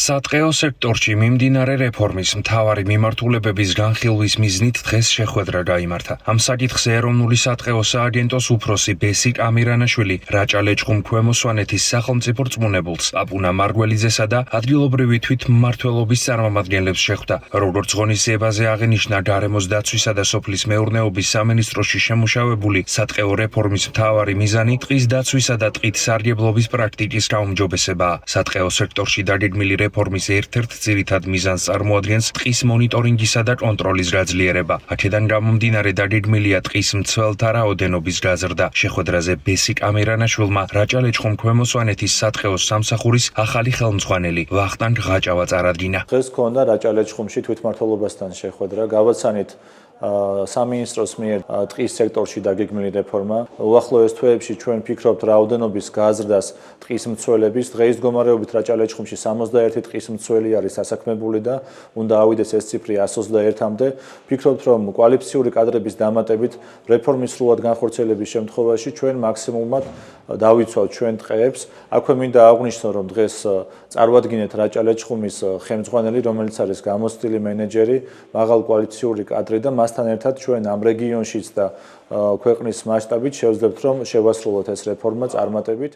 სატყეო სექტორში მიმდინარე რეფორმის მთავარი მიმართულებების განხილვის მიზნით დღეს შეხვედრა გაიმართა. ამ საკითხს ეროვნული სატყეო სააგენტოს უფროსი ბესიკ ამირანაშვილი რაჭა-ლეჩხუმ ქვემო სვანეთის სახელმწიფო რწმუნებულს პაპუნა მარგველიძესა და ადგილობრივი თვითმმართველობის წარმომადგენლებს შეხვდა. როგორც ღონისძიებაზე აღინიშნა, გარემოს დაცვისა და სოფლის მეურნეობის სამინისტროში შემუშავებული სატყეო რეფორმის მთავარი მიზანი ტყის დაცვისა და ტყით სარგებლობის პრაქტიკის გაუმჯობესებაა. სატყეო სექტორში დაგეგმილი რეფორმის ერთ-ერთ ძირითად მიზანს წარმოადგენს ტყის მონიტორინგისა და კონტროლის გაძლიერება. აქედან გამომდინარე დაგეგმილია ტყის მცველთა რაოდენობის გაზრდა. შეხვედრაზე ბესიკ ამირანაშვილმა რაჭა-ლეჩხუმ ქვემო სვანეთის სატყეო სამსახურის ახალი ხელმძღვანელი ვახტანგ ღაჭავა წარადგინა. დღეს გქონდა რაჭა-ლეჩხუმში თვითმმართველობასთან შეხვედრა. გავაცანით სამინისტროს მიერ ტყის სექტორში დაგეგმილი რეფორმა. უახლოეს თვეებში ჩვენ ვფიქრობთ რაოდენობის გაზრდას ტყის მცველების. დღეის მდგომარეობით რაჭა-ლეჩხუმში 61 ტყის მცველი არის დასაქმებული და უნდა ავიდეს ეს ციფრი 121-მდე. ვფიქრობთ, რომ კვალიფიციური კადრების დამატებით რეფორმის სრულად განხორციელების შემთხვევაში ჩვენ მაქსიმუმად დავიცვავთ ჩვენ ტყეებს. აქვე მინდა აღვნიშნო, რომ დღეს წარვადგინეთ რაჭა-ლეჩხუმის ხელმძღვანელი, რომელიც არის გამოცდილი მენეჯერი, მაღალ კვალიფიციური კადრი და მასთან ერთად ჩვენ ამ რეგიონშიც და ქვეყნის მასშტაბით შევძლებთ, რომ შევასრულოთ ეს რეფორმა წარმატებით.